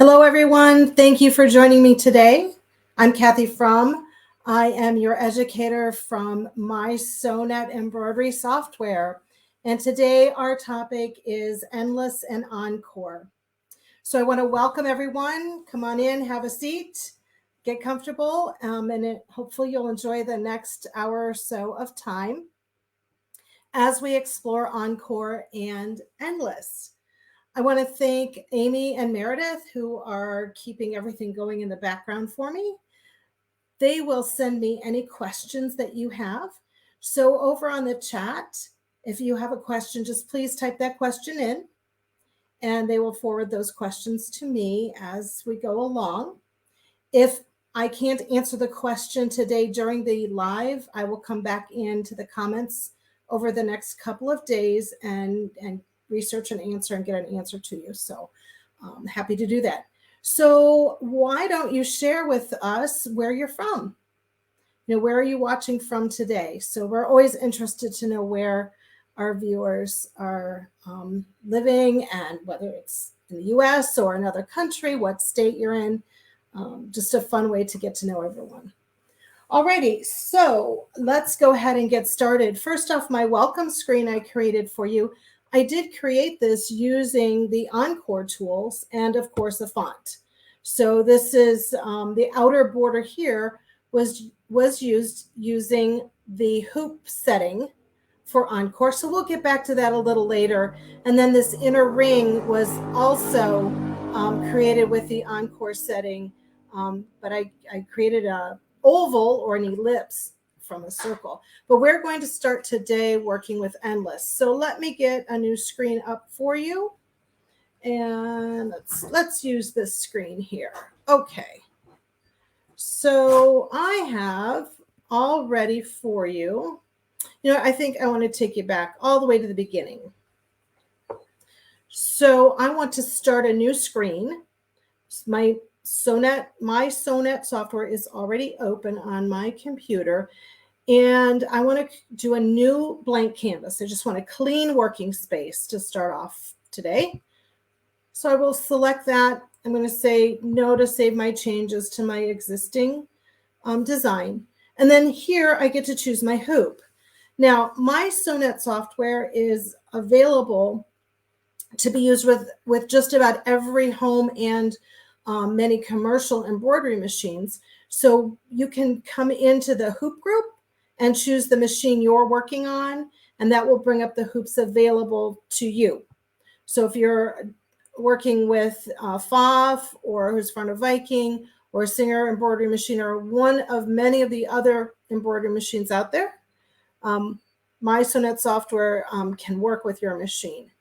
Hello, everyone. Thank you for joining me today. I'm Kathy Fromme. I am your educator from mySewnet embroidery software. And today our topic is Endless and Encore. So I want to welcome everyone. Come on in, have a seat, get comfortable, and hopefully you'll enjoy the next hour or so of time as we explore Encore and Endless. I want to thank Amy and Meredith, who are keeping everything going in the background for me. They will send me any questions that you have. So over on the chat, if you have a question, just please type that question in, and they will forward those questions to me as we go along. If I can't answer the question today during the live, I will come back into the comments over the next couple of days and research an answer and get an answer to you. So I'm happy to do that. So why don't you share with us where you're from? Where are you watching from today? So we're always interested to know where our viewers are living, and whether it's in the US or another country, what state you're in. Just a fun way to get to know everyone. Alrighty, so let's go ahead and get started. First off, my welcome screen I created for you. I did create this using the Encore tools and, of course, a font. So this is the outer border here was used using the hoop setting for Encore. So we'll get back to that a little later. And then this inner ring was also created with the Encore setting, but I created a oval or an ellipse from a circle. But we're going to start today working with Endless. So let me get a new screen up for you. And let's use this screen here. Okay. So I have all ready for you. I think I want to take you back all the way to the beginning. So I want to start a new screen. mySewnet software is already open on my computer, and I want to do a new blank canvas. I just want a clean working space to start off today. So I will select that. I'm going to say no to save my changes to my existing design. And then here I get to choose my hoop. Now, mySewnet software is available to be used with just about every home and many commercial embroidery machines. So you can come into the hoop group and choose the machine you're working on, and that will bring up the hoops available to you. So if you're working with FOF or Husqvarna Viking or Singer embroidery machine or one of many of the other embroidery machines out there, mySewnet software can work with your machine.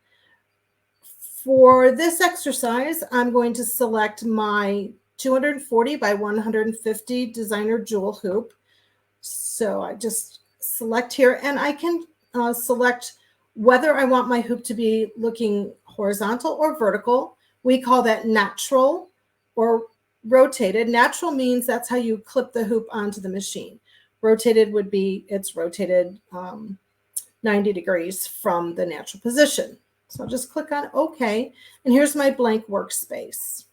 For this exercise, I'm going to select my 240 by 150 designer jewel hoop. So I just select here, and I can select whether I want my hoop to be looking horizontal or vertical. We call that natural or rotated. Natural means that's how you clip the hoop onto the machine. Rotated would be it's rotated 90 degrees from the natural position. So I'll just click on OK, and here's my blank workspace.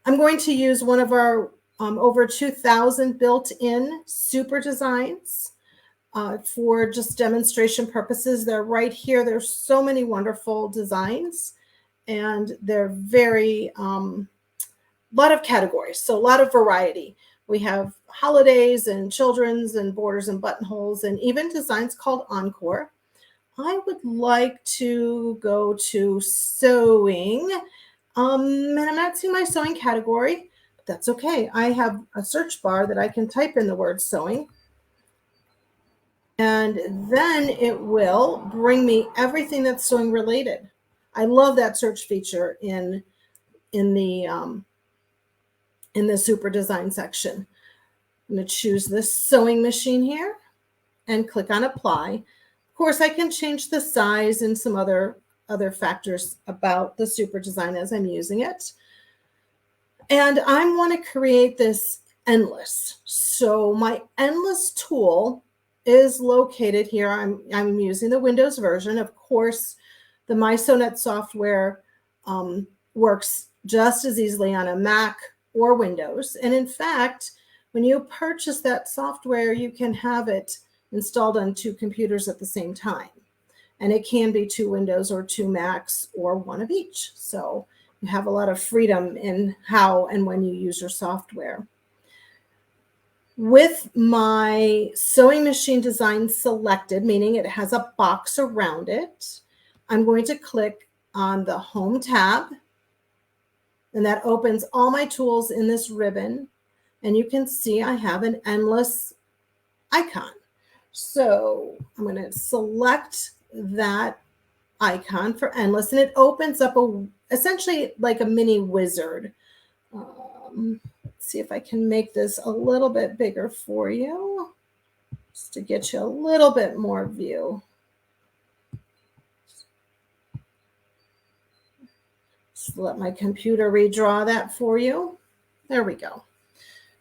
I'm going to use one of our over 2,000 built-in super designs for just demonstration purposes. They're right here. There's so many wonderful designs, and they're very lot of categories, so a lot of variety. We have holidays and children's and borders and buttonholes and even designs called Encore. I would like to go to sewing, and I'm not seeing my sewing category, but that's okay. I have a search bar that I can type in the word sewing, and then it will bring me everything that's sewing related. I love that search feature in the super design section. I'm going to choose this sewing machine here and click on apply. Of course, I can change the size and some other factors about the super design as I'm using it. And I want to create this Endless. So my Endless tool is located here. I'm using the Windows version. Of course, the mySewnet software works just as easily on a Mac or Windows. And in fact, when you purchase that software, you can have it installed on 2 computers at the same time. And it can be 2 Windows or 2 Macs or one of each. So you have a lot of freedom in how and when you use your software. With my sewing machine design selected, meaning it has a box around it, I'm going to click on the Home tab, and that opens all my tools in this ribbon. And you can see I have an endless icon. So I'm going to select that icon for endless, and it opens up essentially like a mini wizard. Let's see if I can make this a little bit bigger for you, just to get you a little bit more view. Just let my computer redraw that for you. There we go.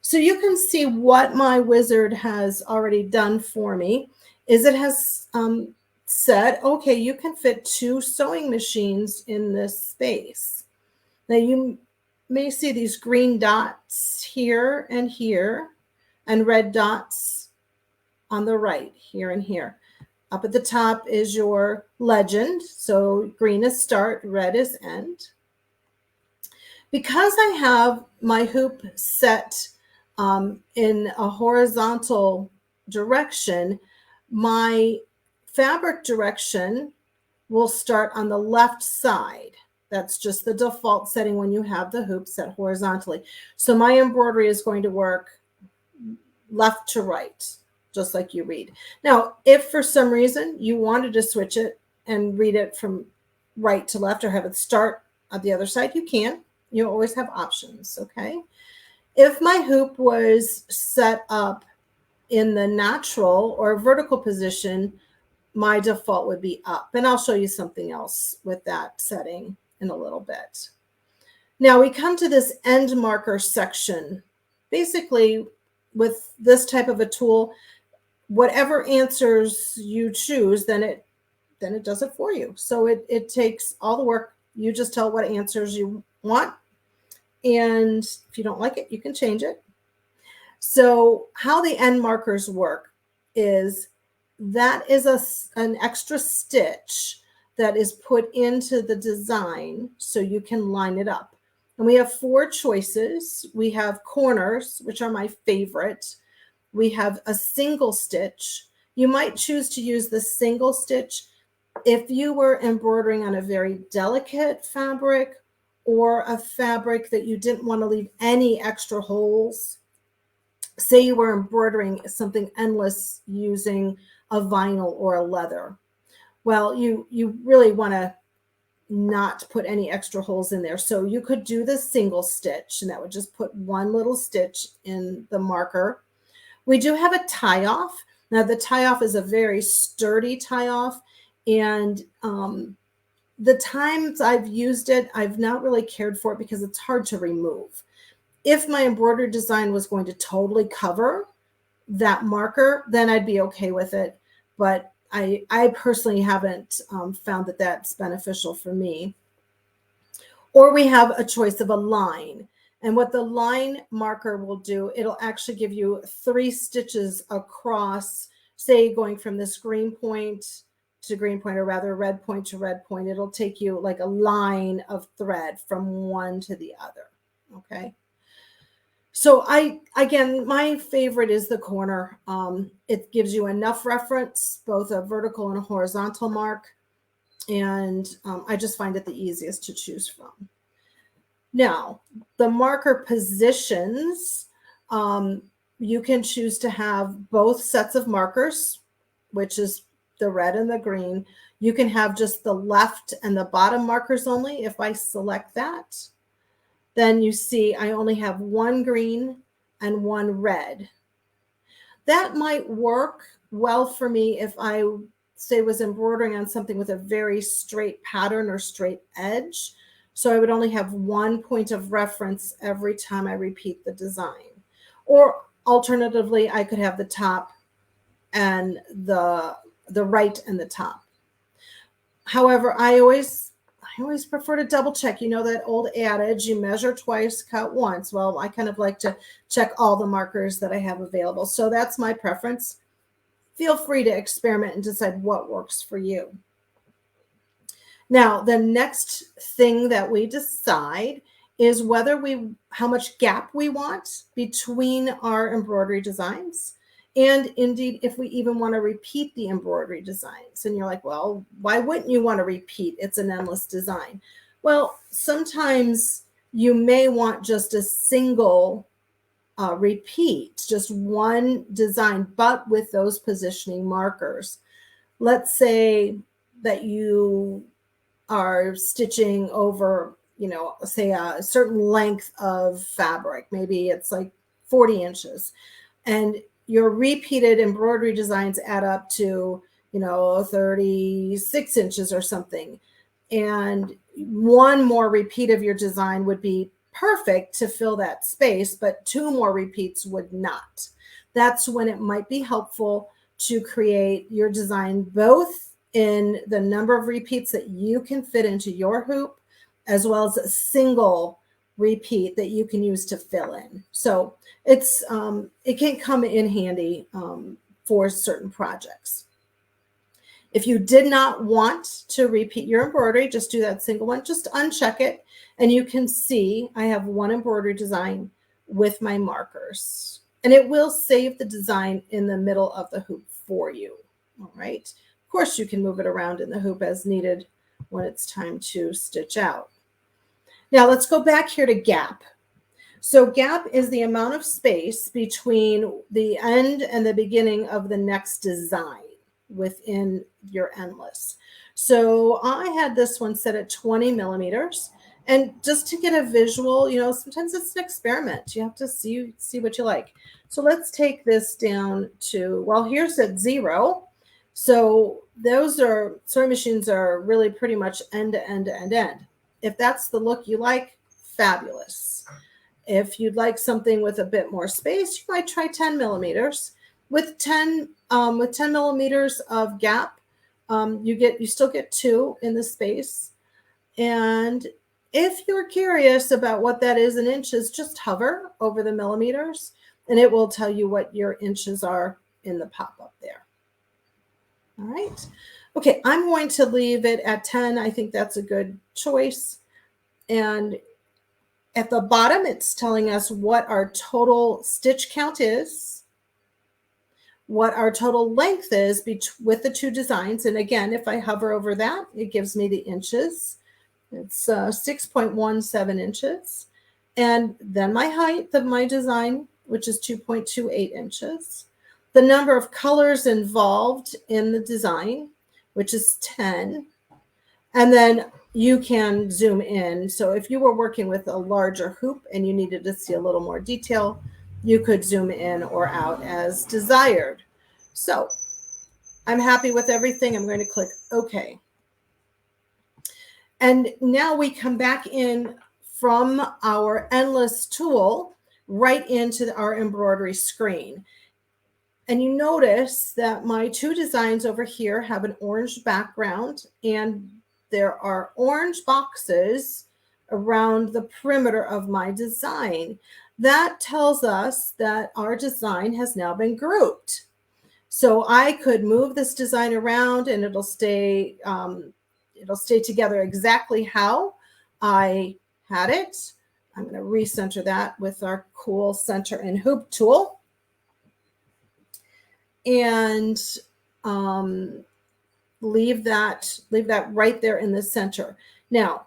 So you can see what my wizard has already done for me is it has said, okay, you can fit 2 sewing machines in this space. Now you may see these green dots here, and red dots on the right, here and here. Up at the top is your legend. So green is start, red is end. Because I have my hoop set in a horizontal direction, my fabric direction will start on the left side. That's just the default setting when you have the hoop set horizontally. So my embroidery is going to work left to right, just like you read. Now, if for some reason you wanted to switch it and read it from right to left or have it start on the other side, you can. You always have options, okay? If my hoop was set up in the natural or vertical position, my default would be up. And I'll show you something else with that setting in a little bit. Now we come to this end marker section. Basically, with this type of a tool, whatever answers you choose, then it does it for you. So it takes all the work. You just tell what answers you want. And if you don't like it, you can change it. So how the end markers work is that is an extra stitch that is put into the design so you can line it up. And we have 4 choices. We have corners, which are my favorite. We have a single stitch. You might choose to use the single stitch if you were embroidering on a very delicate fabric or a fabric that you didn't want to leave any extra holes. Say you were embroidering something endless using a vinyl or a leather. Well, you really want to not put any extra holes in there. So you could do the single stitch, and that would just put 1 little stitch in the marker. We do have a tie off. Now the tie off is a very sturdy tie off, and the times I've used it, I've not really cared for it because it's hard to remove. If my embroidery design was going to totally cover that marker, then I'd be okay with it. But I personally haven't found that that's beneficial for me. Or we have a choice of a line. And what the line marker will do, it'll actually give you 3 stitches across, say going from this green point to green point, or rather red point to red point. It'll take you like a line of thread from one to the other. Okay. So again, my favorite is the corner. It gives you enough reference, both a vertical and a horizontal mark. And I just find it the easiest to choose from. Now, the marker positions, you can choose to have both sets of markers, which is the red and the green. You can have just the left and the bottom markers only. If I select that, then you see I only have 1 green and 1 red. That might work well for me if I, say, was embroidering on something with a very straight pattern or straight edge. So I would only have 1 point of reference every time I repeat the design. Or alternatively, I could have the top and the right and the top. However, I always I always prefer to double check. You know that old adage, you measure twice, cut once. Well, I kind of like to check all the markers that I have available. So that's my preference. Feel free to experiment and decide what works for you. Now, the next thing that we decide is how much gap we want between our embroidery designs. And indeed, if we even want to repeat the embroidery designs. And you're like, well, why wouldn't you want to repeat? It's an endless design. Well, sometimes you may want just a single repeat, just one design, but with those positioning markers. Let's say that you are stitching over, say a certain length of fabric. Maybe it's like 40 inches. And your repeated embroidery designs add up to, 36 inches or something. And one more repeat of your design would be perfect to fill that space, but two more repeats would not. That's when it might be helpful to create your design both in the number of repeats that you can fit into your hoop, as well as a single repeat that you can use to fill in. So it can come in handy for certain projects. If you did not want to repeat your embroidery, just do that single one, just uncheck it, and you can see I have one embroidery design with my markers, and it will save the design in the middle of the hoop for you. All right. Of course, you can move it around in the hoop as needed when it's time to stitch out. Now let's go back here to gap. So gap is the amount of space between the end and the beginning of the next design within your endless. So I had this one set at 20 millimeters. And just to get a visual, sometimes it's an experiment. You have to see what you like. So let's take this down to, well, here's at 0. So those sewing machines are really pretty much end to end to end to end. If that's the look you like, fabulous. If you'd like something with a bit more space, you might try 10 millimeters. With 10 millimeters of gap, you still get 2 in the space. And if you're curious about what that is in inches, just hover over the millimeters, and it will tell you what your inches are in the pop-up there. All right. Okay, I'm going to leave it at 10. I think that's a good choice. And at the bottom, it's telling us what our total stitch count is, what our total length is with the two designs. And again, if I hover over that, it gives me the inches. It's 6.17 inches. And then my height of my design, which is 2.28 inches. The number of colors involved in the design, which is 10. And then you can zoom in. So if you were working with a larger hoop and you needed to see a little more detail, you could zoom in or out as desired. So I'm happy with everything. I'm going to click OK. And now we come back in from our Endless tool right into our embroidery screen. And you notice that my two designs over here have an orange background, and there are orange boxes around the perimeter of my design. That tells us that our design has now been grouped. So I could move this design around and it'll stay together exactly how I had it. I'm going to recenter that with our cool center and hoop tool. And leave that right there in the center. Now,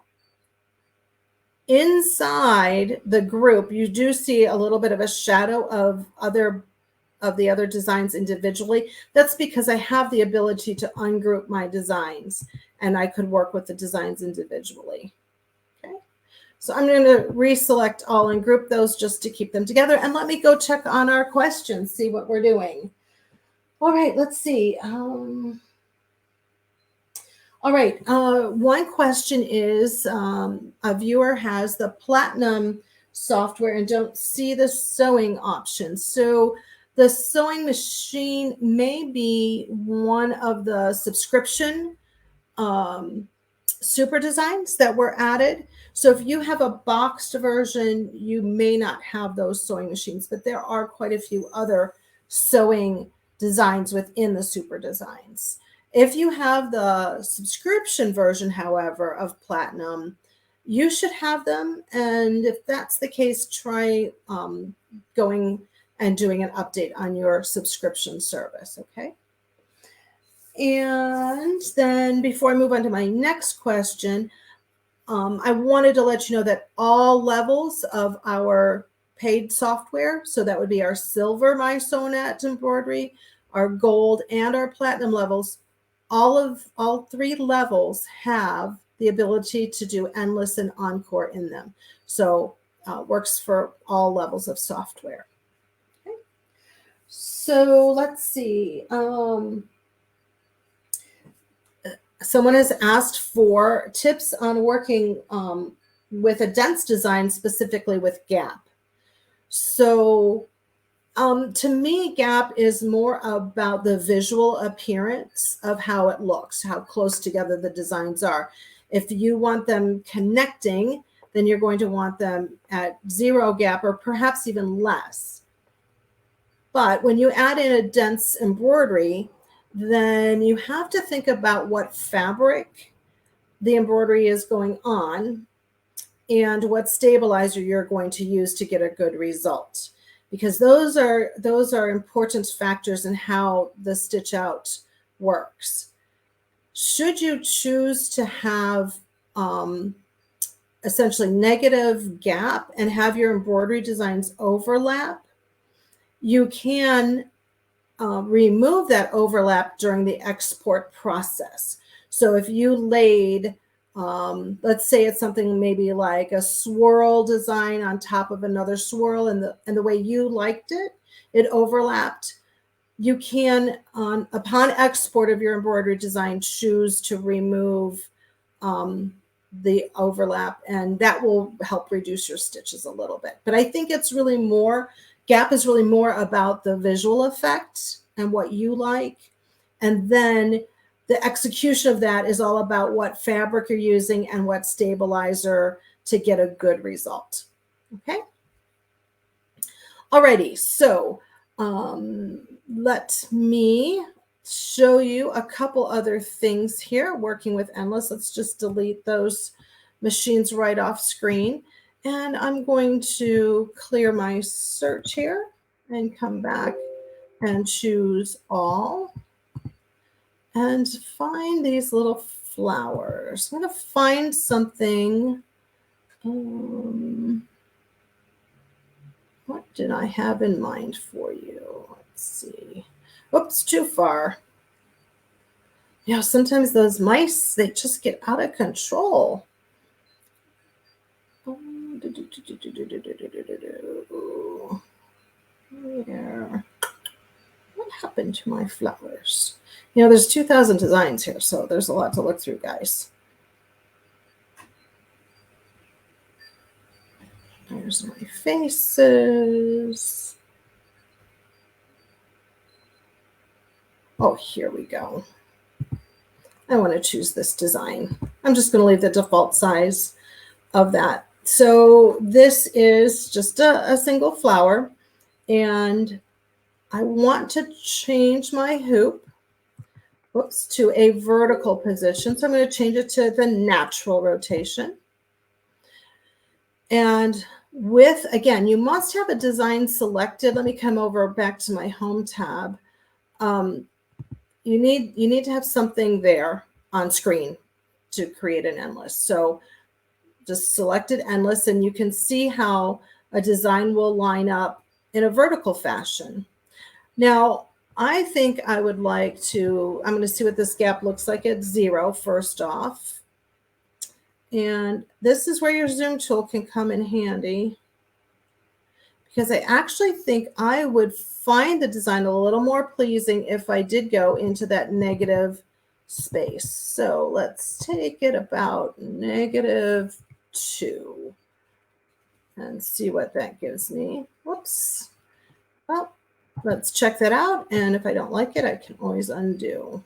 inside the group, you do see a little bit of a shadow of the other designs individually. That's because I have the ability to ungroup my designs, and I could work with the designs individually. Okay, so I'm going to reselect all and group those just to keep them together. And let me go check on our questions, see what we're doing. All right, let's see. All right, one question is a viewer has the Platinum software and don't see the sewing option. So the sewing machine may be one of the subscription super designs that were added. So if you have a boxed version, you may not have those sewing machines, but there are quite a few other sewing designs within the super designs. If you have the subscription version, however, of Platinum, you should have them. And if that's the case, try going and doing an update on your subscription service, okay? And then before I move on to my next question, I wanted to let you know that all levels of our paid software, so that would be our silver mySewnet embroidery, our gold, and our platinum levels, all three levels have the ability to do Endless and Encore in them. So works for all levels of software. Okay. So let's see. Someone has asked for tips on working with a dense design, specifically with gap. So to me, gap is more about the visual appearance of how it looks, how close together the designs are. If you want them connecting, then you're going to want them at 0 gap or perhaps even less. But when you add in a dense embroidery, then you have to think about what fabric the embroidery is going on and what stabilizer you're going to use to get a good result, because those are important factors in how the stitch out works. Should you choose to have essentially negative gap and have your embroidery designs overlap, you can remove that overlap during the export process. So if you laid, let's say it's something maybe like a swirl design on top of another swirl, and the way you liked it, it overlapped. You can, upon export of your embroidery design, choose to remove the overlap, and that will help reduce your stitches a little bit. But I think it's really more, gap is really more about the visual effect and what you like. And then the execution of that is all about what fabric you're using and what stabilizer to get a good result. Okay. Alrighty, so let me show you a couple other things here working with Endless. Let's just delete those machines right off screen. And I'm going to clear my search here and come back and choose all and find these little flowers. I'm going to find something. What did I have in mind for you? Let's see. Oops, too far. You know, sometimes those mice, they just get out of control. There. What happened to my flowers? You know, there's 2,000 designs here, so there's a lot to look through, guys. There's my faces. Oh, here we go. I want to choose this design. I'm just going to leave the default size of that. So this is just a single flower, and I want to change my hoop, to a vertical position. So I'm going to change it to the natural rotation. And with, again, you must have a design selected. Let me come over back to my home tab. You need to have something there on screen to create an endless. So just selected endless, and you can see how a design will line up in a vertical fashion. Now, I think I would like to, I'm going to see what this gap looks like at 0 first off. And this is where your zoom tool can come in handy, because I actually think I would find the design a little more pleasing if I did go into that negative space. So let's take it about -2 and see what that gives me. Whoops. Well, let's check that out. And if I don't like it, I can always undo.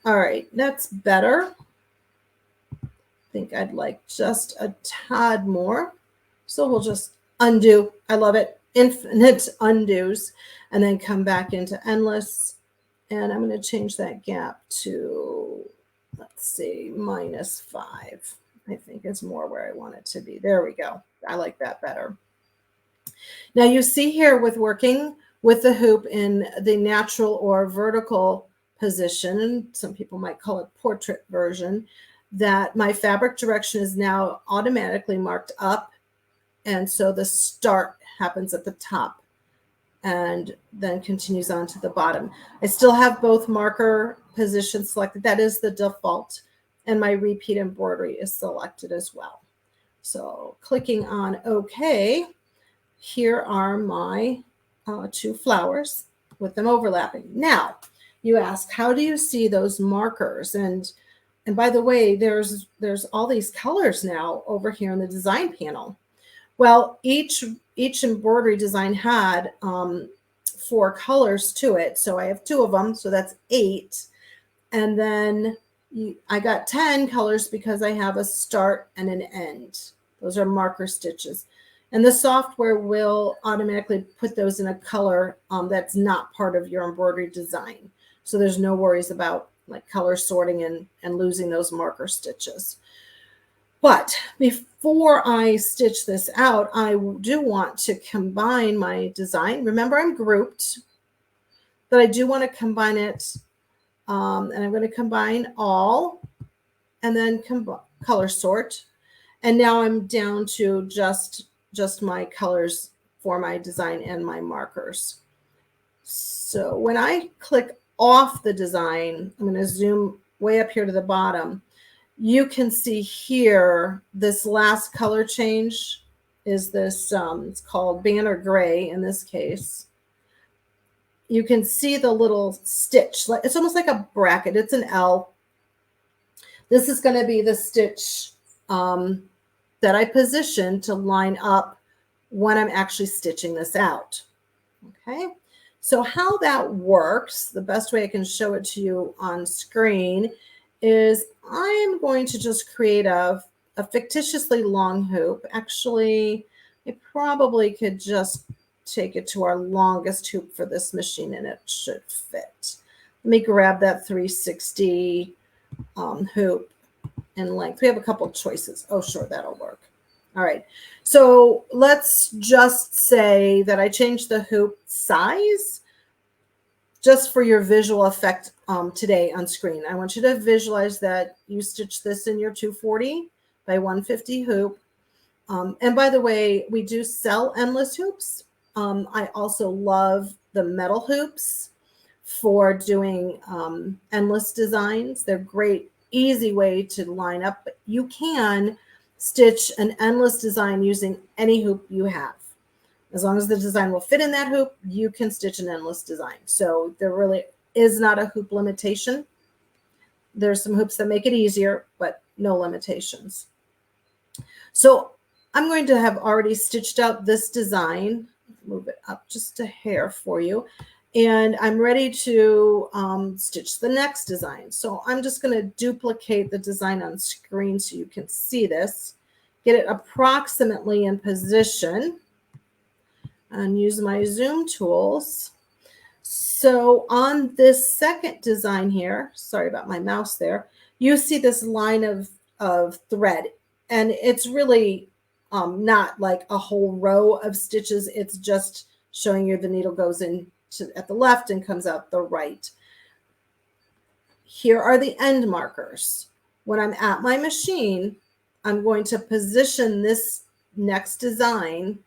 All right, that's better. think I'd like just a tad more. So we'll just undo. I love it. Infinite undos. And then come back into endless. And I'm going to change that gap to, let's see, -5. I think it's more where I want it to be. There we go. I like that better. Now you see here with working with the hoop in the natural or vertical position, and some people might call it portrait version, that my fabric direction is now automatically marked up. And so the start happens at the top and then continues on to the bottom. I still have both marker positions selected. That is the default. And my repeat embroidery is selected as well. So clicking on OK, here are my 2 flowers with them overlapping. Now, you ask, how do you see those markers? And by the way, there's all these colors now over here in the design panel. Well, each embroidery design had 4 colors to it. So I have 2 of them, so that's 8. And then I got 10 colors because I have a start and an end. Those are marker stitches. And the software will automatically put those in a color that's not part of your embroidery design. So there's no worries about like color sorting and losing those marker stitches. But before I stitch this out, I do want to combine my design. Remember, I'm grouped, but I do want to combine it. And I'm going to combine all and then color sort. And now I'm down to just my colors for my design and my markers. So when I click off the design, I'm going to zoom way up here to the bottom. You can see here this last color change is this, it's called banner gray in this case. You can see the little stitch. It's almost like a bracket. It's an L. This is going to be the stitch that I position to line up when I'm actually stitching this out. Okay, so how that works, the best way I can show it to you on screen is I'm going to just create a fictitiously long hoop. Actually, I probably could just take it to our longest hoop for this machine and it should fit. Let me grab that 360 hoop in length. We have a couple choices. Oh, sure, that'll work. All right, so let's just say that I changed the hoop size just for your visual effect today on screen. I want you to visualize that you stitch this in your 240 by 150 hoop. And by the way, we do sell endless hoops. I also love the metal hoops for doing endless designs. They're great, easy way to line up, but you can stitch an endless design using any hoop you have. As long as the design will fit in that hoop, you can stitch an endless design. So there really is not a hoop limitation. There's some hoops that make it easier, but no limitations. So I'm going to have already stitched out this design. Move it up just a hair for you. And I'm ready to stitch the next design. So I'm just going to duplicate the design on screen so you can see this. Get it approximately in position. And use my zoom tools. So on this second design here, sorry about my mouse there, you see this line of thread. And it's really not like a whole row of stitches. It's just showing you the needle goes in at the left and comes out the right. Here are the end markers. When I'm at my machine, I'm going to position this next design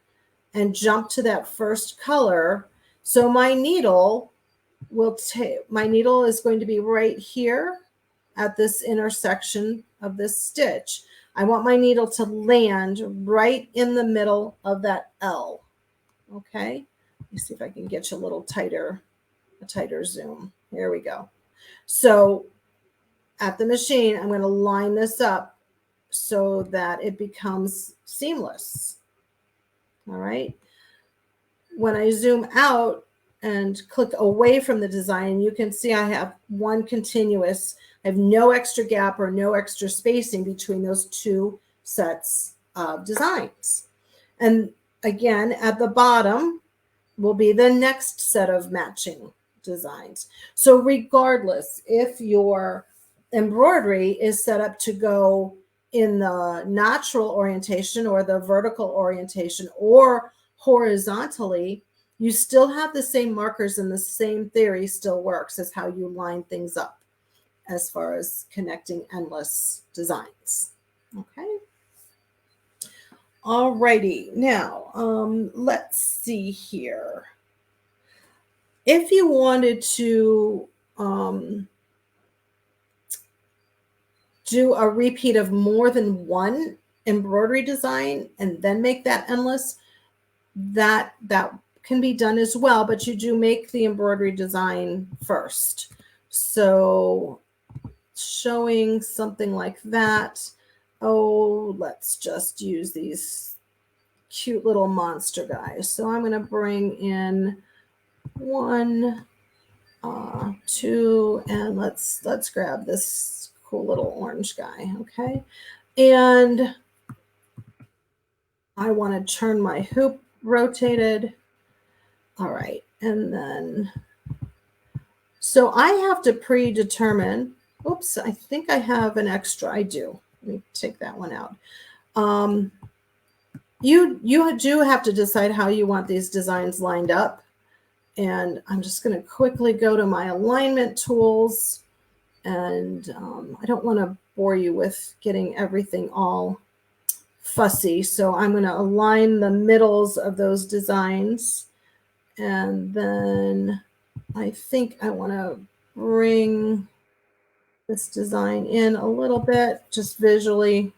and jump to that first color. So my needle is going to be right here at this intersection of this stitch. I want my needle to land right in the middle of that L. Okay, let me see if I can get you a little tighter, a tighter zoom. Here we go. So at the machine, I'm going to line this up so that it becomes seamless. All right. When I zoom out and click away from the design, you can see I have one continuous I have no extra gap or no extra spacing between those two sets of designs. And again, at the bottom will be the next set of matching designs. So regardless, if your embroidery is set up to go in the natural orientation or the vertical orientation or horizontally, you still have the same markers and the same theory still works as how you line things up as far as connecting endless designs. Okay. Alrighty, now let's see here. If you wanted to do a repeat of more than one embroidery design and then make that endless, that can be done as well, but you do make the embroidery design first. So showing something like that, oh, let's just use these cute little monster guys. So I'm going to bring in 1, 2, and let's grab this cool little orange guy. Okay, and I want to turn my hoop rotated. All right, and then so I have to predetermine. Oops, I think I have an extra. I do. Let me take that one out. You do have to decide how you want these designs lined up. And I'm just going to quickly go to my alignment tools. And I don't want to bore you with getting everything all fussy. So I'm going to align the middles of those designs. And then I think I want to bring this design in a little bit, just visually.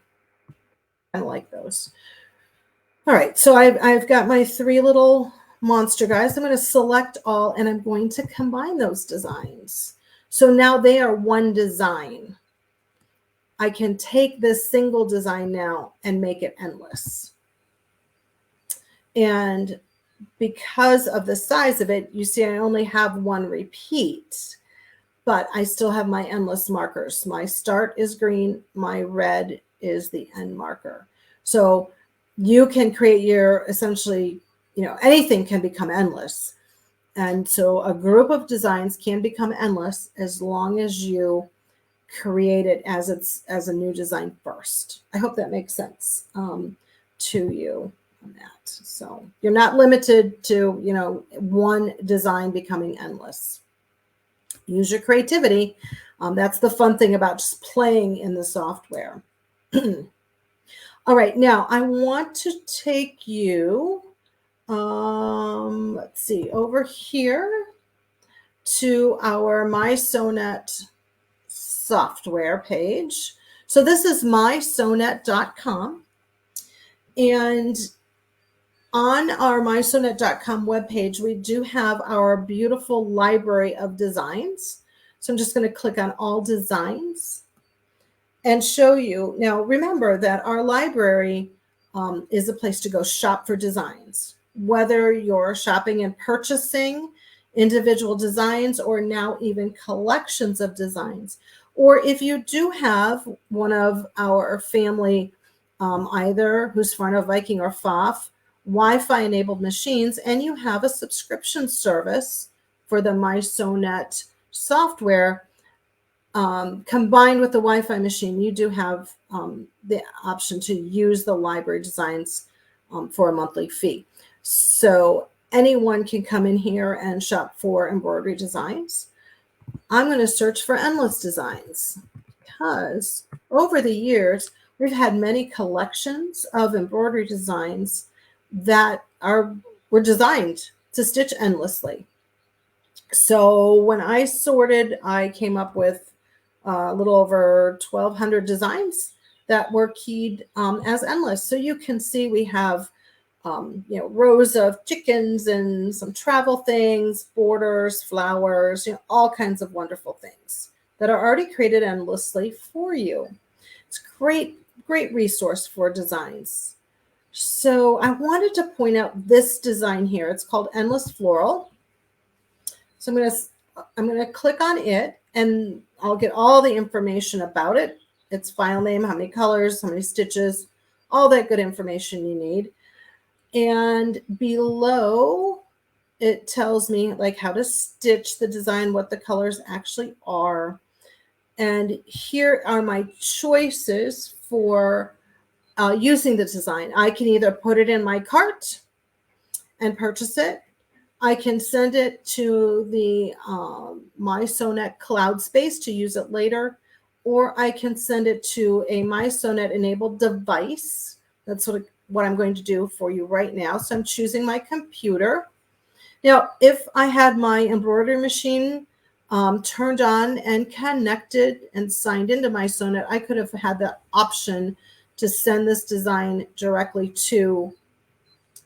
I like those. All right, so I've got my 3 little monster guys. I'm going to select all, and I'm going to combine those designs. So now they are one design. I can take this single design now and make it endless. And because of the size of it, you see I only have one repeat, but I still have my endless markers. My start is green, my red is the end marker. So you can create your essentially, anything can become endless. And so a group of designs can become endless as long as you create it as a new design first. I hope that makes sense to you on that. So you're not limited to, one design becoming endless. Use your creativity. That's the fun thing about just playing in the software. All right, now I want to take you, let's see, over here to our mySewnet software page. So this is mySewnet.com. And on our mySewnet.com webpage, we do have our beautiful library of designs. So I'm just going to click on all designs and show you. Now, remember that our library is a place to go shop for designs, whether you're shopping and purchasing individual designs or now even collections of designs. Or if you do have one of our family, either Husqvarna, Viking, or Pfaff, Wi-Fi enabled machines, and you have a subscription service for the mySewnet software, combined with the Wi-Fi machine, you do have the option to use the library designs for a monthly fee. So anyone can come in here and shop for embroidery designs. I'm going to search for endless designs because over the years, we've had many collections of embroidery designs that were designed to stitch endlessly. So when I sorted, I came up with a little over 1,200 designs that were keyed as endless. So you can see we have rows of chickens and some travel things, borders, flowers, all kinds of wonderful things that are already created endlessly for you. It's great resource for designs. So I wanted to point out this design here. It's called Endless Floral. So I'm going to click on it, and I'll get all the information about it, its file name, how many colors, how many stitches, all that good information you need. And below it tells me like how to stitch the design, what the colors actually are. And here are my choices for using the design. I can either put it in my cart and purchase it. I can send it to the mySewnet cloud space to use it later, or I can send it to a mySewnet enabled device. That's what I'm going to do for you right now. So I'm choosing my computer. Now, if I had my embroidery machine turned on and connected and signed into mySewnet, I could have had the option to send this design directly to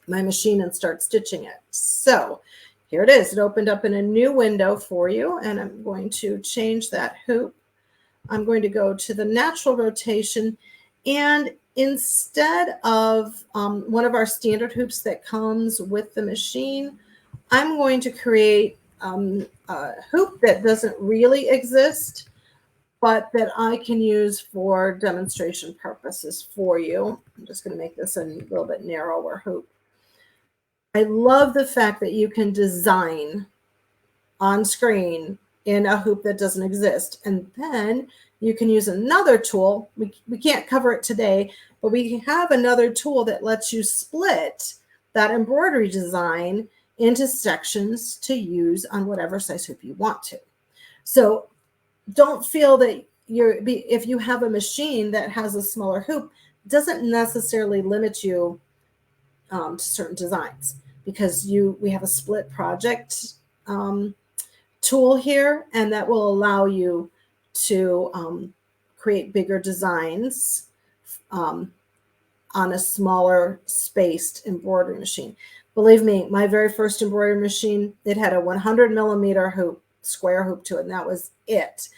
my machine and start stitching it. So here it is. It opened up in a new window for you, and I'm going to change that hoop. I'm going to go to the natural rotation, and instead of one of our standard hoops that comes with the machine, I'm going to create a hoop that doesn't really exist, but that I can use for demonstration purposes for you. I'm just going to make this a little bit narrower hoop. I love the fact that you can design on screen in a hoop that doesn't exist. And then you can use another tool. We can't cover it today, but we have another tool that lets you split that embroidery design into sections to use on whatever size hoop you want to. So don't feel that if you have a machine that has a smaller hoop, it doesn't necessarily limit you to certain designs, because we have a split project tool here, and that will allow you to create bigger designs on a smaller spaced embroidery machine. Believe me, my very first embroidery machine, it had a 100 millimeter hoop, square hoop to it, and that was it.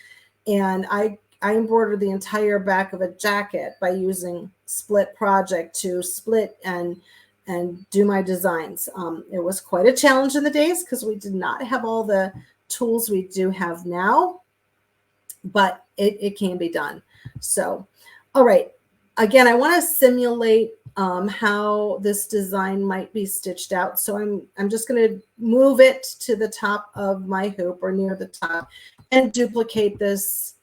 And I embroidered the entire back of a jacket by using split project to split and do my designs. It was quite a challenge in the days because we did not have all the tools we do have now, but it can be done. So, all right. Again, I want to simulate how this design might be stitched out. So I'm just going to move it to the top of my hoop, or near the top, and duplicate this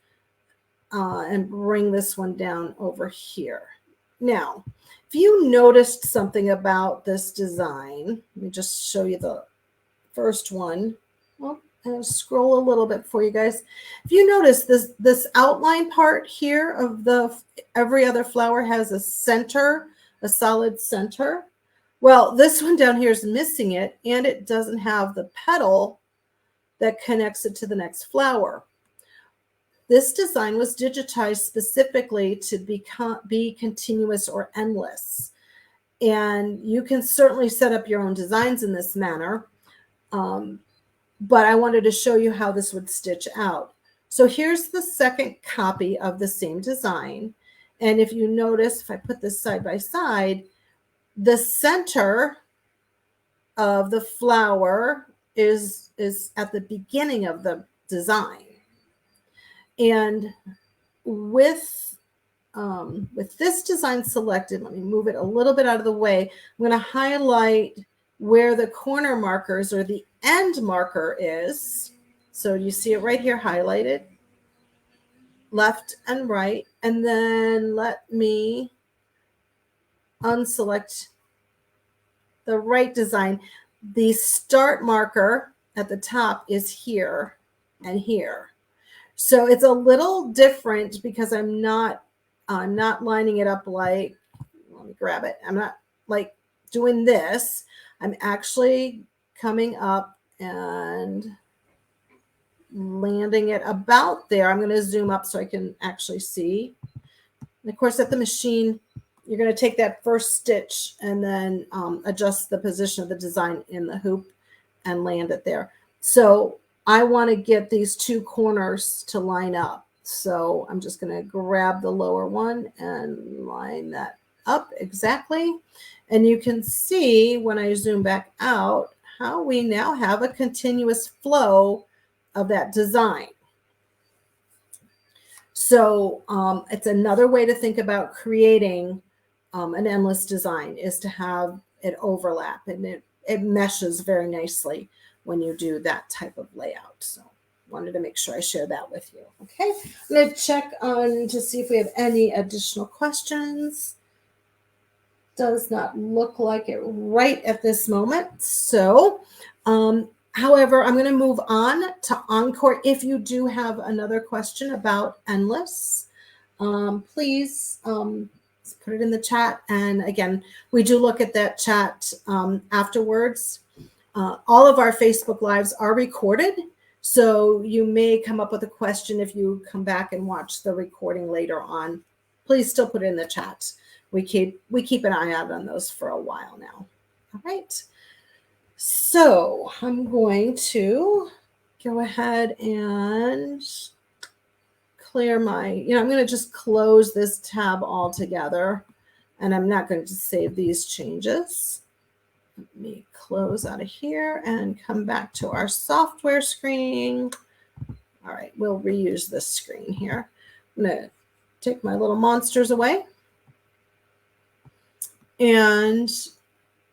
and bring this one down over here. Now, if you noticed something about this design, let me just show you the first one. Well, I'll scroll a little bit for you guys. If you notice this outline part here of every other flower has a center, a solid center. Well, this one down here is missing it, and it doesn't have the petal that connects it to the next flower. This design was digitized specifically to be continuous or endless. And you can certainly set up your own designs in this manner. But I wanted to show you how this would stitch out. So here's the second copy of the same design. And if you notice, if I put this side by side, the center of the flower is at the beginning of the design. And with this design selected, let me move it a little bit out of the way. I'm going to highlight where the corner markers or the end marker is. So you see it right here highlighted, left and right. And then let me unselect the right design. The start marker at the top is here and here. So it's a little different because I'm not lining it up like, let me grab it. I'm not like doing this. I'm actually coming up and landing it about there. I'm going to zoom up so I can actually see. And of course, at the machine, you're going to take that first stitch and then adjust the position of the design in the hoop and land it there. So I want to get these two corners to line up. So I'm just going to grab the lower one and line that up exactly. And you can see when I zoom back out how we now have a continuous flow of that design. So it's another way to think about creating an endless design, is to have it overlap, and it meshes very nicely when you do that type of layout. So wanted to make sure I share that with you. Okay, I'm going to check on to see if we have any additional questions. Does not look like it right at this moment. So, however, I'm going to move on to Encore. If you do have another question about Endless, please put it in the chat. And again, we do look at that chat afterwards. All of our Facebook Lives are recorded, so you may come up with a question if you come back and watch the recording later on. Please still put it in the chat. We keep an eye out on those for a while now. All right. So I'm going to go ahead and clear my, I'm going to just close this tab altogether, and I'm not going to save these changes. Let me close out of here and come back to our software screen. All right, we'll reuse this screen here. I'm going to take my little monsters away and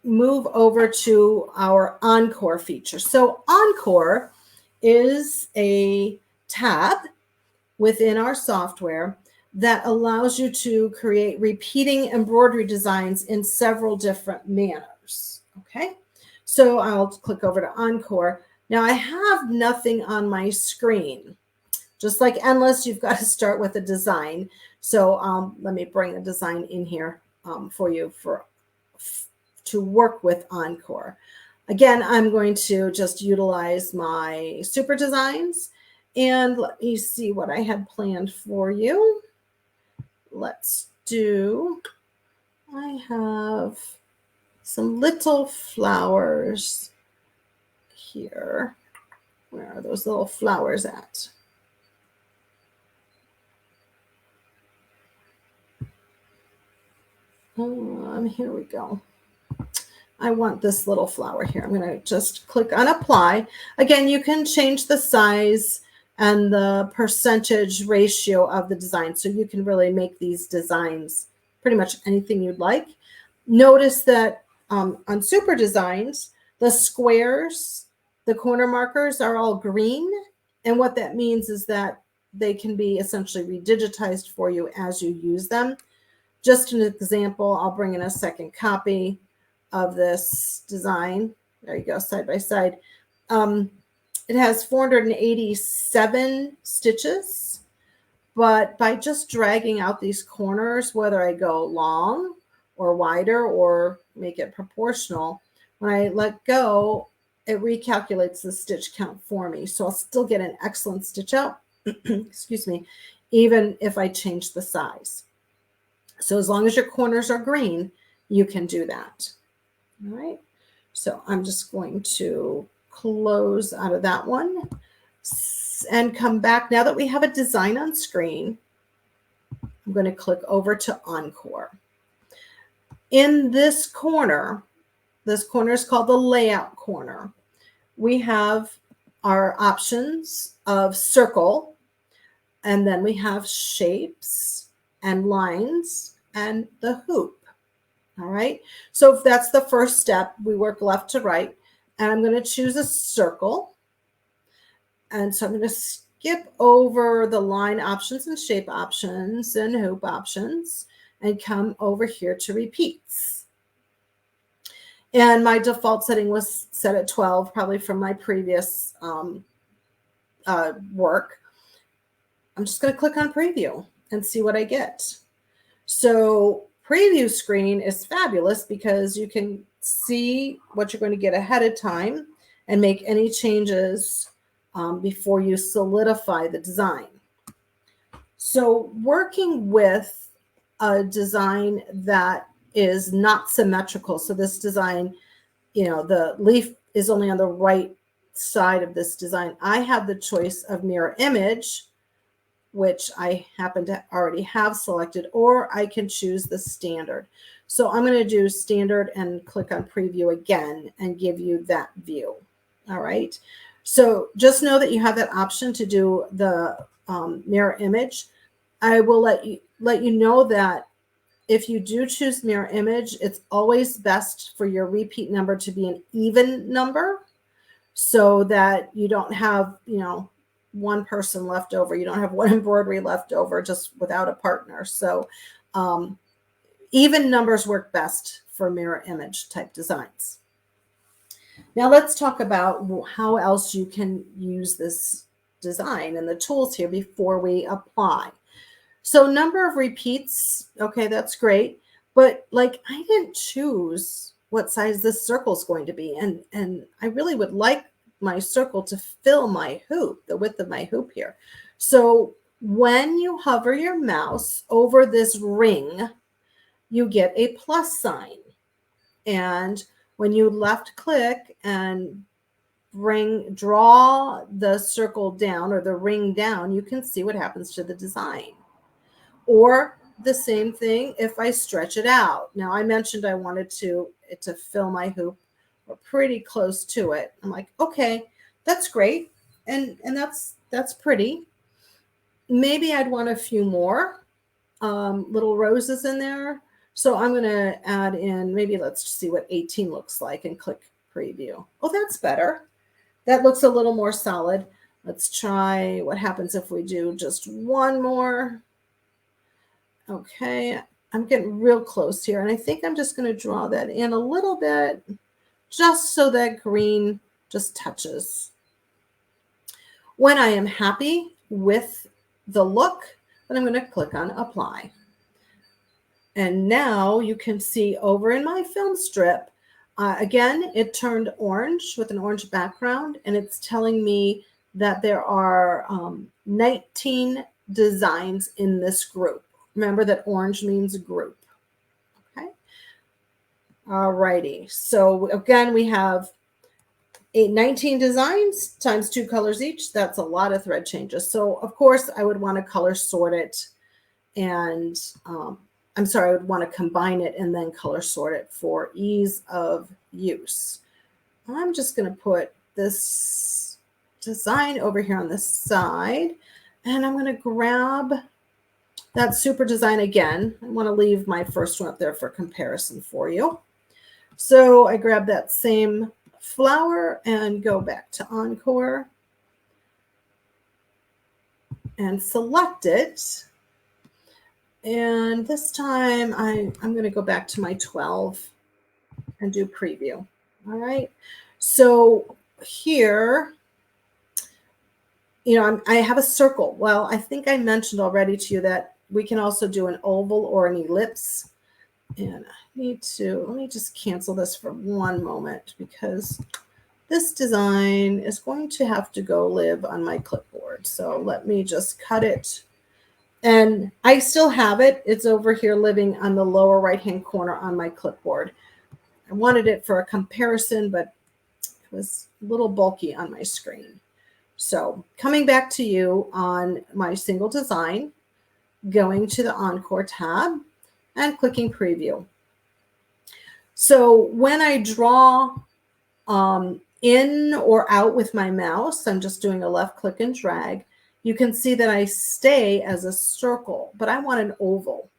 move over to our Encore feature. So Encore is a tab within our software that allows you to create repeating embroidery designs in several different manners. Okay, so I'll click over to Encore. Now I have nothing on my screen. Just like Endless, you've got to start with a design. So let me bring a design in here for you to work with Encore. Again, I'm going to just utilize my super designs, and let me see what I had planned for you. Let's do, I have some little flowers here. Where are those little flowers at? Here we go. I want this little flower here. I'm going to just click on apply. Again, you can change the size and the percentage ratio of the design, so you can really make these designs pretty much anything you'd like. Notice that on super designs, the squares, the corner markers are all green, and what that means is that they can be essentially redigitized for you as you use them. Just an example, I'll bring in a second copy of this design. There you go, side by side. It has 487 stitches, but by just dragging out these corners, whether I go long or wider or make it proportional, when I let go, it recalculates the stitch count for me. So I'll still get an excellent stitch out, excuse me, even if I change the size. So as long as your corners are green, you can do that. All right. So I'm just going to close out of that one and come back. Now that we have a design on screen, I'm going to click over to Encore. In this corner is called the layout corner. We have our options of circle, and then we have shapes and lines and the hoop. All right, so if that's the first step, we work left to right, and I'm going to choose a circle. And so I'm going to skip over the line options and shape options and hoop options and come over here to repeats. And my default setting was set at 12, probably from my previous work. I'm just going to click on preview and see what I get. So preview screen is fabulous because you can see what you're going to get ahead of time and make any changes before you solidify the design. So working with a design that is not symmetrical, so this design, the leaf is only on the right side of this design, I have the choice of mirror image, which I happen to already have selected, or I can choose the standard. So I'm going to do standard and click on preview again and give you that view. All right. So just know that you have that option to do the mirror image. I will let you know that if you do choose mirror image, it's always best for your repeat number to be an even number so that you don't have, one person left over. You don't have one embroidery left over just without a partner. So even numbers work best for mirror image type designs. Now let's talk about how else you can use this design and the tools here before we apply. So number of repeats, okay, that's great. But like I didn't choose what size this circle is going to be. And I really would like my circle to fill my hoop, the width of my hoop here. So when you hover your mouse over this ring, you get a plus sign. And when you left click and draw the circle down or the ring down, you can see what happens to the design. Or the same thing if I stretch it out. Now I mentioned I wanted it to fill my hoop or pretty close to it. I'm like, okay, that's great. And that's pretty. Maybe I'd want a few more little roses in there. So I'm going to add in, maybe let's see what 18 looks like and click preview. Oh, that's better. That looks a little more solid. Let's try what happens if we do just one more. Okay, I'm getting real close here. And I think I'm just going to draw that in a little bit just so that green just touches. When I am happy with the look, then I'm going to click on apply. And now you can see over in my film strip, again, it turned orange with an orange background, and it's telling me that there are 19 designs in this group. Remember that orange means group. Okay. All righty. So again, we have 19 designs times 2 colors each. That's a lot of thread changes. So of course I would want to color sort it, and I would want to combine it and then color sort it for ease of use. I'm just going to put this design over here on the side, and I'm going to grab that super design again. I want to leave my first one up there for comparison for you. So I grab that same flower and go back to Encore and select it. And this time I'm going to go back to my 12 and do preview. All right. So here, I have a circle. Well, I think I mentioned already to you that we can also do an oval or an ellipse. And let me just cancel this for one moment because this design is going to have to go live on my clipboard. So let me just cut it. And I still have it. It's over here living on the lower right-hand corner on my clipboard. I wanted it for a comparison, but it was a little bulky on my screen. So coming back to you on my single design, going to the Encore tab and clicking preview. So when I draw in or out with my mouse, I'm just doing a left click and drag. You can see that I stay as a circle, but I want an oval.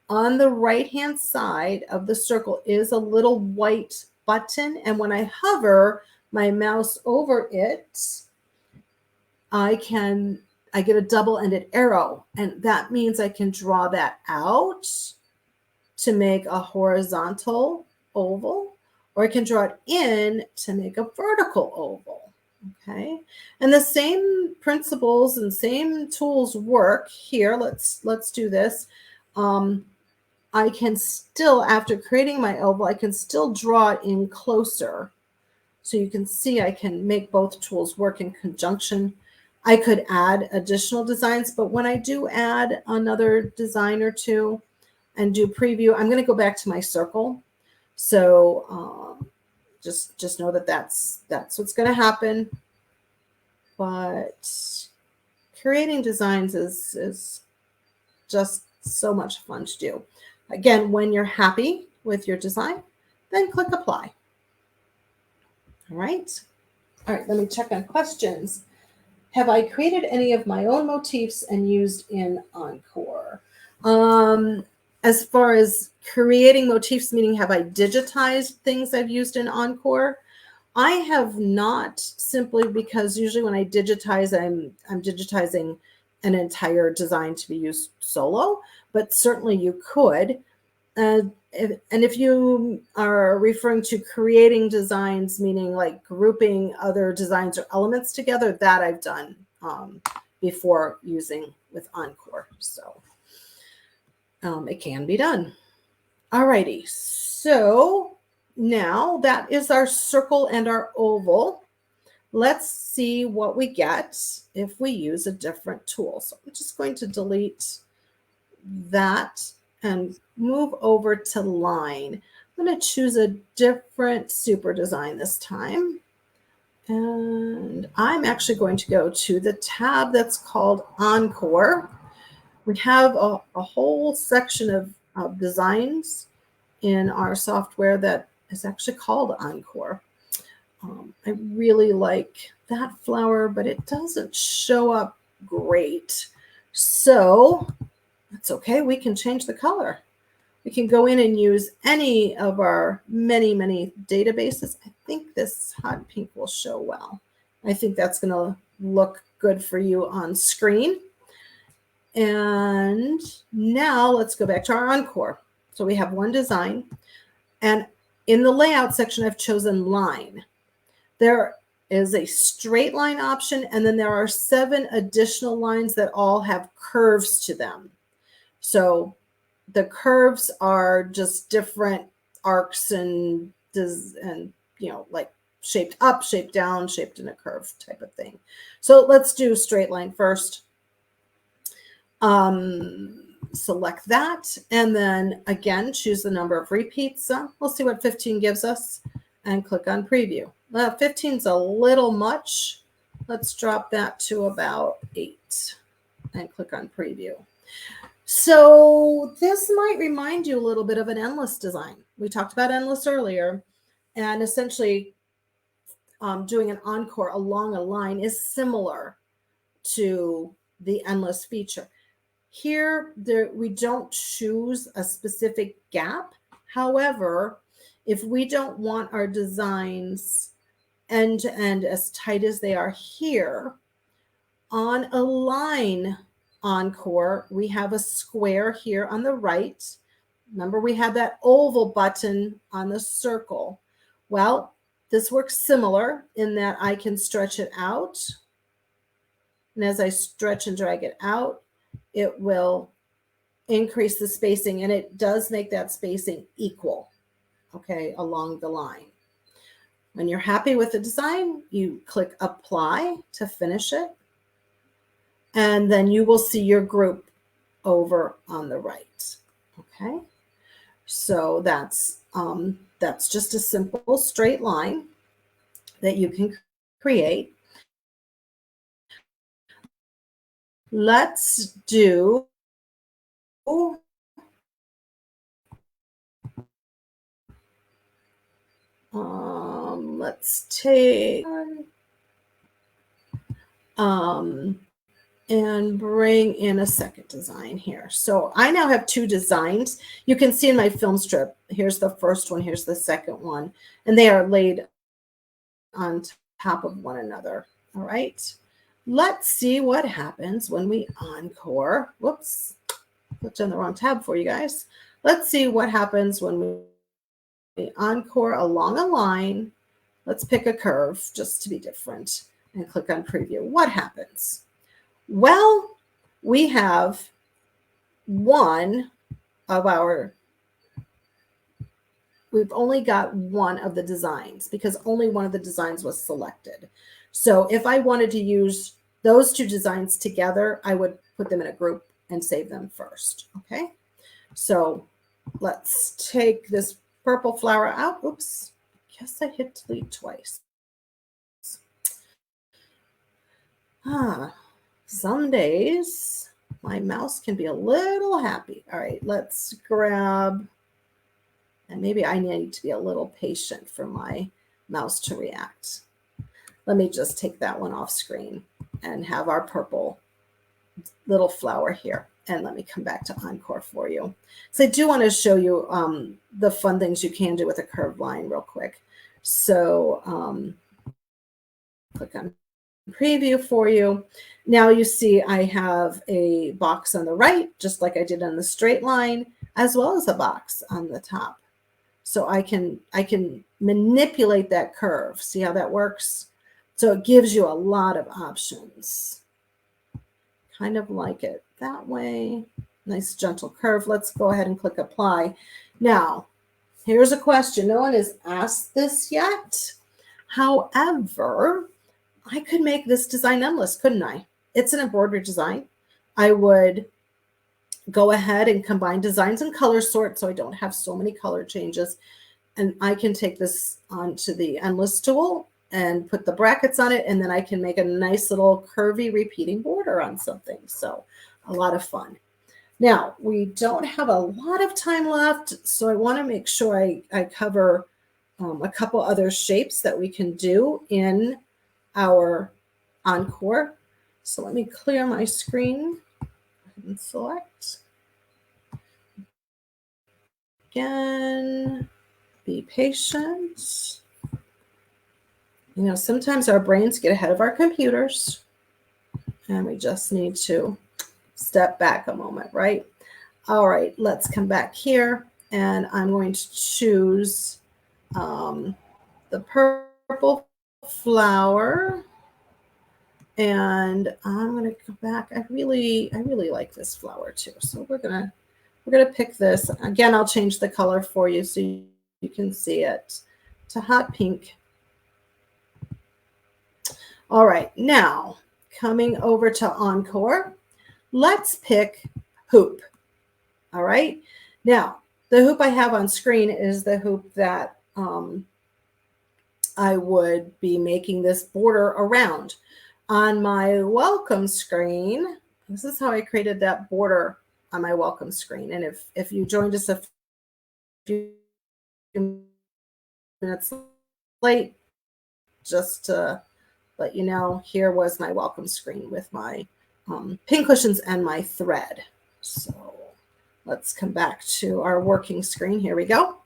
On the right-hand side of the circle is a little white button, and when I hover my mouse over it, I get a double-ended arrow, and that means I can draw that out to make a horizontal oval, or I can draw it in to make a vertical oval. Okay, and the same principles and same tools work here. Let's do this. I can still, after creating my oval, I can still draw it in closer. So you can see I can make both tools work in conjunction. I could add additional designs, but when I do add another design or two and do preview, I'm going to go back to my circle. So just know that that's what's going to happen. But creating designs is just so much fun to do. Again, when you're happy with your design, then click apply. All right. All right, let me check on questions. have I created any of my own motifs and used in Encore? As far as creating motifs, meaning have I digitized things I've used in Encore? I have not, simply because usually when I digitize, I'm digitizing an entire design to be used solo, but certainly you could. And if you are referring to creating designs, meaning like grouping other designs or elements together, that I've done before using with Encore. So it can be done. Alrighty, so now that is our circle and our oval. Let's see what we get if we use a different tool. So I'm just going to delete that and move over to line. I'm going to choose a different super design this time. And I'm actually going to go to the tab that's called Encore. We have a whole section of designs in our software that is actually called Encore. I really like that flower, but it doesn't show up great. So that's okay. We can change the color. We can go in and use any of our many, many databases. I think this hot pink will show well. I think that's going to look good for you on screen. And now let's go back to our Encore. So we have one design. And in the layout section, I've chosen line. There is a straight line option, and then there are 7 additional lines that all have curves to them. So the curves are just different arcs and like shaped up, shaped down, shaped in a curve type of thing. So let's do straight line first. Select that, and then again choose the number of repeats. We'll see what 15 gives us, and click on preview. 15 is a little much. Let's drop that to about 8 and click on preview. So this might remind you a little bit of an endless design. We talked about endless earlier, and essentially doing an encore along a line is similar to the endless feature. Here, we don't choose a specific gap. However, if we don't want our designs end to end as tight as they are here, on a line encore, we have a square here on the right. Remember, we have that oval button on the circle. Well, this works similar in that I can stretch it out. And as I stretch and drag it out, it will increase the spacing, and it does make that spacing equal, okay, along the line. When you're happy with the design, you click apply to finish it, and then you will see your group over on the right. Okay, so that's just a simple straight line that you can create. Let's do let's take and bring in a second design here. So I now have 2 designs. You can see in my film strip, here's the first one, here's the second one, and they are laid on top of one another. All right. Let's see what happens when we encore. Whoops, clicked on the wrong tab for you guys. Let's see what happens when we encore along a line. Let's pick a curve just to be different and click on preview. What happens? Well, we have one of our, we've only got one of the designs because only one of the designs was selected. So if I wanted to use those 2 designs together, I would put them in a group and save them first. Okay, so let's take this purple flower out. Oops, I guess I hit delete twice. Some days my mouse can be a little happy. All right, let's grab, and maybe I need to be a little patient for my mouse to react. Let me just take that one off screen and have our purple little flower here. And let me come back to Encore for you. So I do want to show you the fun things you can do with a curved line real quick. So click on preview for you. Now you see I have a box on the right, just like I did on the straight line, as well as a box on the top. So I can manipulate that curve. See how that works? So it gives you a lot of options. Kind of like it that way. Nice gentle curve. Let's go ahead and click apply. Now, here's a question. No one has asked this yet. However, I could make this design endless, couldn't I? It's an embroidery design. I would go ahead and combine designs and color sort so I don't have so many color changes. And I can take this onto the Endless tool and put the brackets on it, and then I can make a nice little curvy repeating border on something. So a lot of fun. Now, we don't have a lot of time left, so I want to make sure I cover a couple other shapes that we can do in our Encore. So let me clear my screen and select. Again, be patient. You know, sometimes our brains get ahead of our computers and we just need to step back a moment, right? All right, let's come back here and I'm going to choose the purple flower. And I'm going to go back. I really like this flower too. So we're gonna pick this. Again, I'll change the color for you so you can see it to hot pink. All right, now coming over to Encore, let's pick hoop. All right, now the hoop I have on screen is the hoop that I would be making this border around. On my welcome screen, this is how I created that border on my welcome screen. And if you joined us a few minutes late, just to let you know, here was my welcome screen with my pin cushions and my thread. So let's come back to our working screen. Here we go.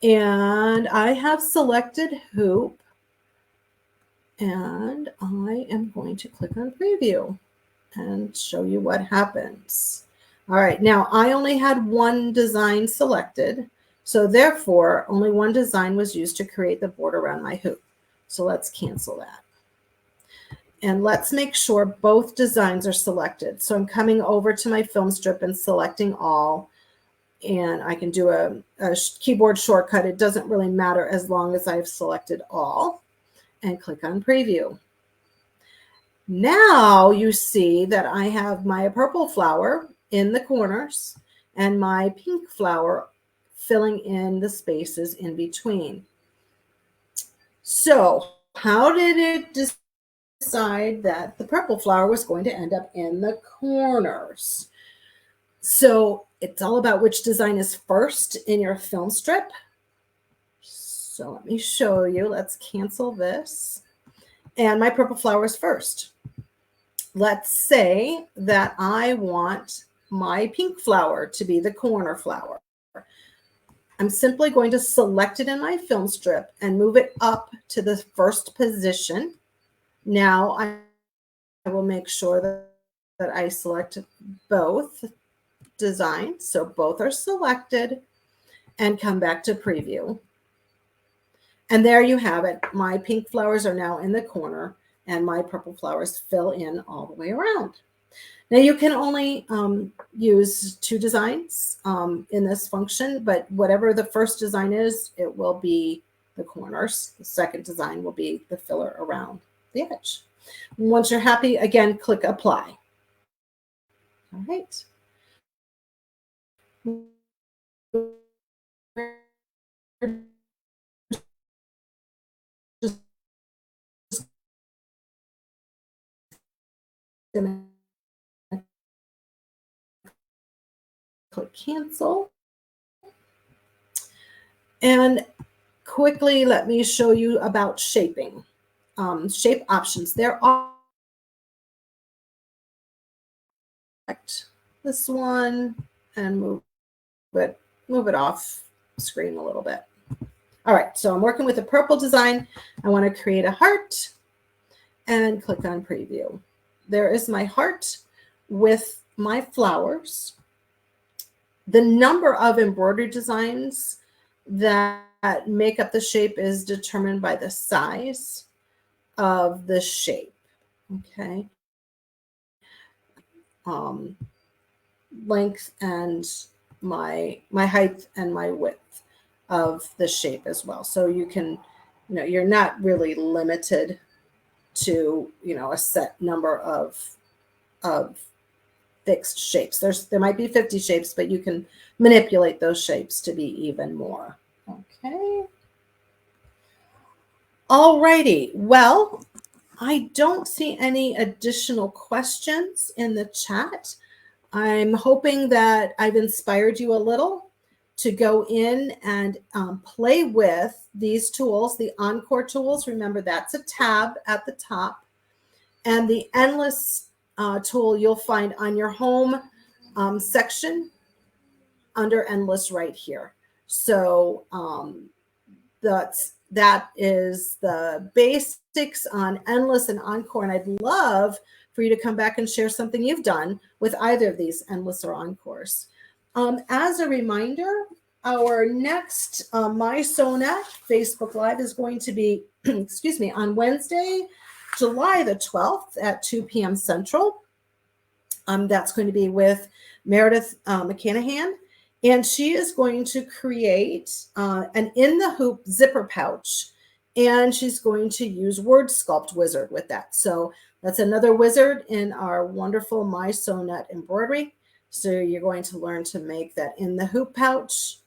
And I have selected hoop. And I am going to click on preview and show you what happens. All right, now I only had one design selected, so therefore only one design was used to create the border around my hoop. So let's cancel that. And let's make sure both designs are selected. So I'm coming over to my film strip and selecting all, and I can do a keyboard shortcut. It doesn't really matter as long as I've selected all. And click on preview. Now you see that I have my purple flower in the corners and my pink flower filling in the spaces in between. So how did it decide that the purple flower was going to end up in the corners? So it's all about which design is first in your film strip. So let me show you. Let's cancel this. And my purple flower is first. Let's say that I want my pink flower to be the corner flower. I'm simply going to select it in my film strip and move it up to the first position. Now I will make sure that I select both designs. So both are selected and come back to preview. And there you have it. My pink flowers are now in the corner and my purple flowers fill in all the way around. Now you can only use two designs in this function, but whatever the first design is, it will be the corners. The second design will be the filler around the edge. Once you're happy, again, click apply. All right. Just gonna click cancel. And quickly, let me show you about shaping. Shape options. There are this one and move it off screen a little bit. All right, so I'm working with a purple design. I want to create a heart and click on preview. There is my heart with my flowers. The number of embroidery designs that make up the shape is determined by the size of the shape. Okay. Length and my height and my width of the shape as well. So you can, you're not really limited to, a set number of fixed shapes. There might be 50 shapes, but you can manipulate those shapes to be even more. Okay. All righty. Well, I don't see any additional questions in the chat. I'm hoping that I've inspired you a little to go in and play with these tools, the Encore tools. Remember, that's a tab at the top. And the Endless tool you'll find on your home section under Endless right here. So that is the basics on Endless and Encore. And I'd love for you to come back and share something you've done with either of these Endless or Encores. As a reminder, our next mySewnet Facebook Live is going to be, excuse me, on Wednesday, July the 12th at 2 p.m. Central. That's going to be with Meredith McCanahan. And she is going to create an in the hoop zipper pouch. And she's going to use Word Sculpt Wizard with that. So that's another wizard in our wonderful mySewnet embroidery. So you're going to learn to make that in the hoop pouch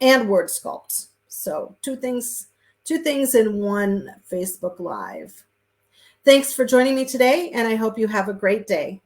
and Word Sculpt. So two things in one Facebook Live. Thanks for joining me today, and I hope you have a great day.